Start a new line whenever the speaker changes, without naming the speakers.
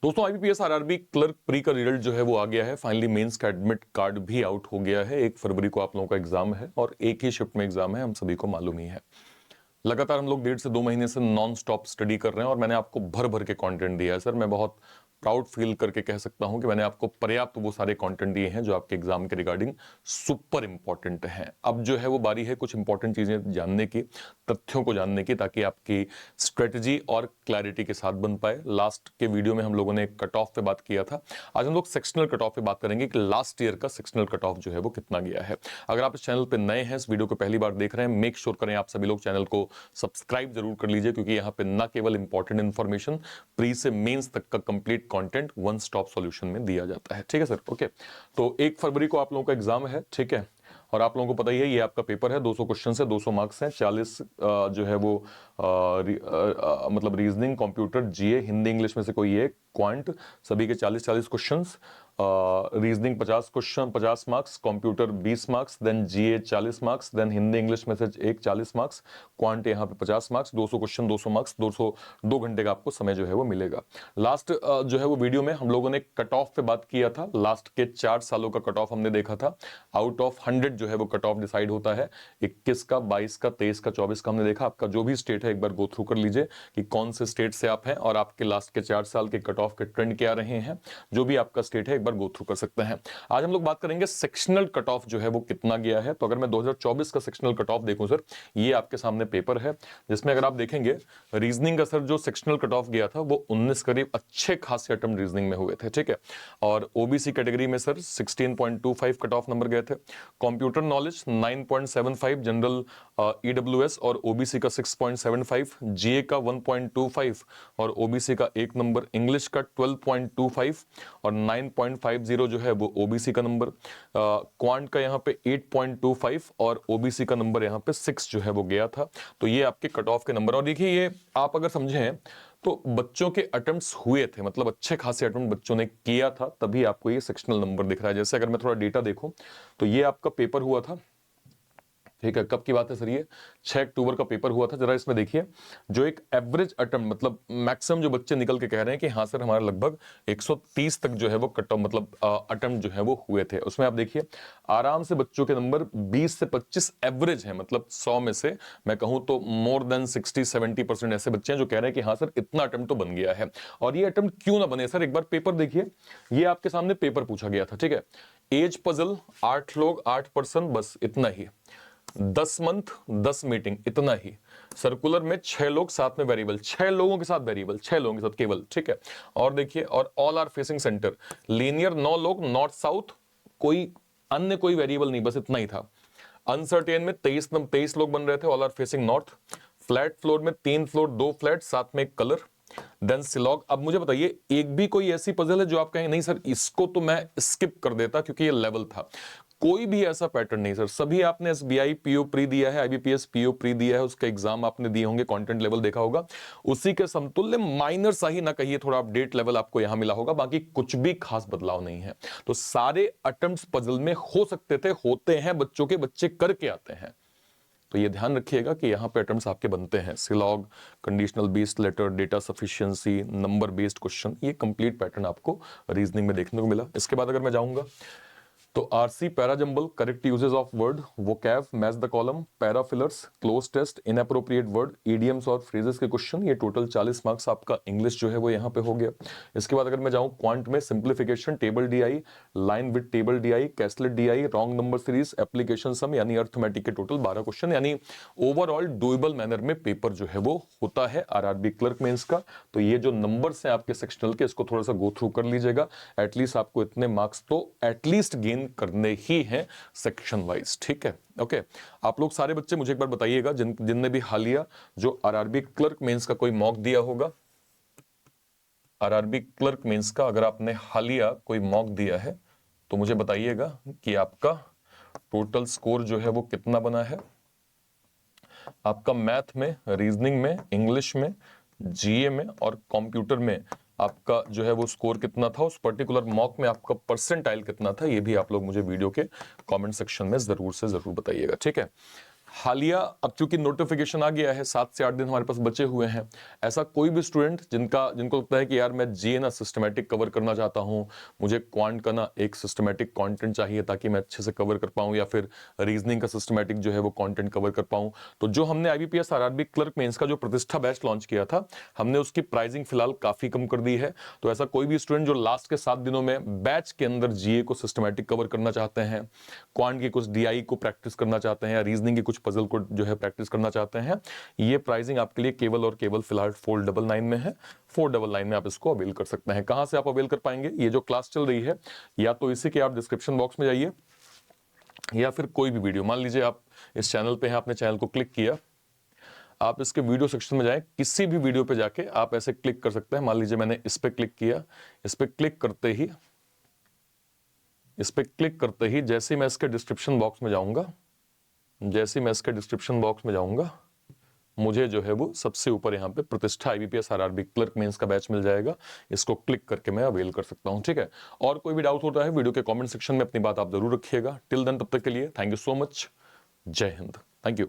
दोस्तों IBPS RRB clerk pre का result जो है वो आ गया है। फाइनली मेंस का एडमिट कार्ड भी आउट हो गया है। 1 फरवरी को आप लोगों का एग्जाम है और एक ही शिफ्ट में एग्जाम है, हम सभी को मालूम ही है। लगातार हम लोग 1.5 से 2 महीने से नॉन स्टॉप स्टडी कर रहे हैं और मैंने आपको भर भर के कंटेंट दिया है। सर मैं बहुत प्राउड फील करके कह सकता हूं कि मैंने आपको पर्याप्त वो सारे कंटेंट दिए हैं जो आपके एग्जाम के रिगार्डिंग सुपर इंपॉर्टेंट हैं। अब जो है वो बारी है कुछ इंपॉर्टेंट चीजें जानने की, तथ्यों को जानने की, ताकि आपकी स्ट्रेटजी और क्लैरिटी के साथ बन पाए। लास्ट के वीडियो में हम लोगों ने कट ऑफ पे बात किया था, आज हम लोग सेक्शनल कट ऑफ पे बात करेंगे कि लास्ट ईयर का सेक्शनल कट ऑफ जो है वो कितना गया है। अगर आप इस चैनल पे नए हैं, इस वीडियो को पहली बार देख रहे हैं, मेक श्योर करें आप सभी लोग चैनल को सब्सक्राइब जरूर कर लीजिए, क्योंकि यहाँ पे न केवल इंपॉर्टेंट इंफॉर्मेशन, प्री से मेंस तक का complete content one stop solution में दिया जाता है। ठीक है सर, ओके। तो 1 फरवरी को आप लोगों का एग्जाम है, ठीक है। और आप लोगों को पता ही है ये आपका पेपर है, 200 क्वेश्चन है, 200 मार्क्स हैं, 40 जो है वो मतलब reasoning, computer, GA, Hindi English में से कोई एक, क्वांट, सभी के 40-40 questions. Reasoning 50 question 50 marks, computer 20 marks, then GA 40 marks, then Hindi English में से एक 40 मार्क्स, क्वांट यहाँ पे 50 मार्क्स, 200 क्वेश्चन 200 मार्क्स, 2 घंटे का आपको समय जो है वो मिलेगा। लास्ट जो है वो वीडियो में हम लोगों ने कट ऑफ पे बात किया था। लास्ट के 4 सालों का कट ऑफ हमने देखा था। आउट ऑफ 100 जो है वो कट ऑफ डिसाइड होता है। 21 का, 22 का, 23 का, 24 का हमने देखा। आपका जो भी स्टेट है एक बार गो थ्रू कर लीजिए कि कौन से स्टेट से आप हैं और आपके लास्ट के 4 साल के कट ऑफ के ट्रेंड क्या रहे हैं। जो भी आपका स्टेट है एक बार गो थ्रू कर सकते हैं। आज हम लोग बात करेंगे सेक्शनल कट ऑफ जो है वो कितना गया है। तो अगर मैं 2024 का सेक्शनल कट ऑफ देखूं सर, ये आपके सामने पेपर है, जिसमें अगर आप देखेंगे रीजनिंग का सर जो सेक्शनल कट ऑफ गया था वो 19 करीब अच्छे खासे अटेम्प्ट रीजनिंग में हुए थे, ठीक है। और ओबीसी कैटेगरी में सर 16.25 कट ऑफ नंबर गए थे। कंप्यूटर नॉलेज 9.75, जनरल ईडब्ल्यूएस और ओबीसी का 6.75, जीए का 1.25 और ओबीसी का 1 नंबर, इंग्लिश का 12.25 और 9.50 जो है वो ओबीसी का नंबर, क्वांट का यहाँ पे 8.25 और ओबीसी का नंबर यहाँ पे 6 जो है वो गया था। तो ये आपके कट ऑफ के नंबर। और देखिए ये आप अगर समझें तो बच्चों के अटेम्प्ट्स हुए थे, मतलब अच्छे खासे अटेम्प्ट बच्चों ने किया था, तभी आपको ये सेक्शनल नंबर दिख रहा है। जैसे अगर मैं थोड़ा डेटा देखूं तो ये आपका पेपर हुआ था, ठीक है। कब की बात है सर? ये 6 अक्टूबर का पेपर हुआ था। जरा इसमें देखिए, जो एक एवरेज अटेम्प्ट, मतलब मैक्सिमम जो बच्चे निकल के कह रहे हैं कि हाँ सर हमारा लगभग 130 तक जो है वो कट ऑफ मतलब अटेम्प्ट जो है वो हुए थे, उसमें आप देखिए आराम से बच्चों के नंबर 20 से 25 एवरेज है। मतलब 100 में से मैं कहूं तो मोर देन 60-70% ऐसे बच्चे हैं जो कह रहे हैं कि हाँ सर इतना अटेम्प्ट तो बन गया है। और ये अटेम्प्ट क्यों ना बने सर, एक बार पेपर देखिए। ये आपके सामने पेपर पूछा गया था, ठीक है। एज पजल 8 लोग 8 पर्सन, बस इतना ही। 10 मंथ 10 मीटिंग, इतना ही। सर्कुलर में 6 लोग, साथ में वेरिएबल, 6 लोगों के साथ वेरिएबल, 6 लोगों के साथ केवल, ठीक है। और देखिए, और all are facing centre, linear 9 लोग, नॉर्थ साउथ, कोई अन्य कोई वेरिएबल नहीं, बस इतना ही था। अनसर्टेन में 23 लोग बन रहे थे, all are facing north. Flat floor में 3 फ्लोर 2 फ्लैट, साथ में एक कलर, देन सिलॉग। अब मुझे बताइए एक भी कोई ऐसी पजल है जो आप कहें नहीं सर इसको तो मैं स्किप कर देता क्योंकि ये लेवल था? कोई भी ऐसा पैटर्न नहीं सर। सभी आपने एसबीआई पीओ प्री दिया है, आईबीपीएस पीओ प्री दिया है, उसका एग्जाम आपने दिए होंगे, कंटेंट लेवल देखा होगा, उसी के समतुल्य माइनर सा ही ना कहिए, थोड़ा अपडेट लेवल आपको यहां मिला होगा, बाकी कुछ भी खास बदलाव नहीं है। तो सारे अटेम्प्ट्स पजल में हो सकते थे, होते हैं, बच्चों के बच्चे करके आते हैं। तो ये ध्यान रखिएगा कि यहाँ पे अटेम्प्ट्स आपके बनते हैं। सिलॉग, conditional based letter, data sufficiency, number based question, ये कंप्लीट पैटर्न आपको रीजनिंग में देखने को मिला। इसके बाद अगर मैं जाऊंगा तो RC parajumble, correct usages of word, vocab, match the column, parafillers, cloze test, inappropriate word, idioms और फ्रेजेस के क्वेश्चन, ये टोटल 40 मार्क्स आपका इंग्लिश जो है वो यहाँ पे हो गया। इसके बाद अगर मैं जाऊं क्वांट में, simplification, table DI, line with table DI, caselet DI, wrong number series, application sum यानी अर्थमेटिक के टोटल 12 क्वेश्चन, यानी ओवरऑल डुएबल मैनर में पेपर जो है वो होता है आरआरबी क्लर्क मेंस का। तो ये जो नंबर्स हैं आपके सेक्शनल के, इसको थोड़ा सा गो थ्रू कर लीजिएगा। एटलीस्ट आपको इतने मार्क्स तो एटलीस्ट गेन करने ही हैं सेक्शन वाइज, ठीक है, ओके। आप लोग सारे बच्चे मुझे एक बार बताइएगा जिनने भी हालिया जो आरआरबी क्लर्क मेंस का कोई मॉक दिया होगा, आरआरबी क्लर्क मेंस का अगर आपने हालिया कोई मॉक दिया है तो मुझे बताइएगा कि आपका टोटल स्कोर जो है वो कितना बना है। आपका मैथ में, रीजनिंग में, इंग्लिश में, जीए में और कंप्यूटर में आपका जो है वो स्कोर कितना था, उस पर्टिकुलर मॉक में आपका परसेंटाइल कितना था, ये भी आप लोग मुझे वीडियो के कमेंट सेक्शन में जरूर से जरूर बताइएगा, ठीक है। हालिया अब चूंकि नोटिफिकेशन आ गया है, 7 से 8 दिन हमारे पास बचे हुए हैं, ऐसा कोई भी स्टूडेंट जिनको लगता है कि यार मैं जीए ना सिस्टमैटिक कवर करना चाहता हूं, मुझे क्वांट का ना एक सिस्टमैटिक कंटेंट चाहिए ताकि मैं अच्छे से कवर कर पाऊं, या फिर रीजनिंग का सिस्टमैटिक जो है वो कंटेंट कवर कर पाऊं, तो जो हमने आईबीपीएस आरआरबी क्लर्क मेंस का जो प्रतिष्ठा बैच लॉन्च किया था, हमने उसकी प्राइसिंग फिलहाल काफी कम कर दी है। तो ऐसा कोई भी स्टूडेंट जो लास्ट के 7 दिनों में बैच के अंदर जीए को सिस्टमैटिक कवर करना चाहते हैं, क्वांट की कुछ डीआई को प्रैक्टिस करना चाहते हैं, या रीजनिंग की कुछ पजल को जो है प्रैक्टिस करना चाहते हैं, ये प्राइसिंग आपके लिए केवल और केवल फिलहाल 499 में है। 499 में आप इसको अवेल कर सकते हैं। कहां से आप अवेल कर पाएंगे? ये जो क्लास चल रही है, या तो इसी के आप डिस्क्रिप्शन बॉक्स में जाइए, या फिर कोई भी वीडियो, मान लीजिए आप इस चैनल पे हैं, आपने चैनल को क्लिक किया, आप इसके वीडियो सेक्शन में जाएं, किसी भी वीडियो पे जाके आप ऐसे क्लिक कर सकते हैं। मान लीजिए मैंने इस पे क्लिक किया, इस पे क्लिक करते ही जैसे मैं इसके डिस्क्रिप्शन बॉक्स में जाऊंगा, मुझे जो है वो सबसे ऊपर यहाँ पे प्रतिष्ठा आईबीपीएस आरआरबी क्लर्क मेंस का बैच मिल जाएगा। इसको क्लिक करके मैं अवेल कर सकता हूँ, ठीक है। और कोई भी डाउट होता है वीडियो के कमेंट सेक्शन में अपनी बात आप जरूर रखिएगा। टिल देन, तब तक के लिए थैंक यू सो मच। जय हिंद। Thank you.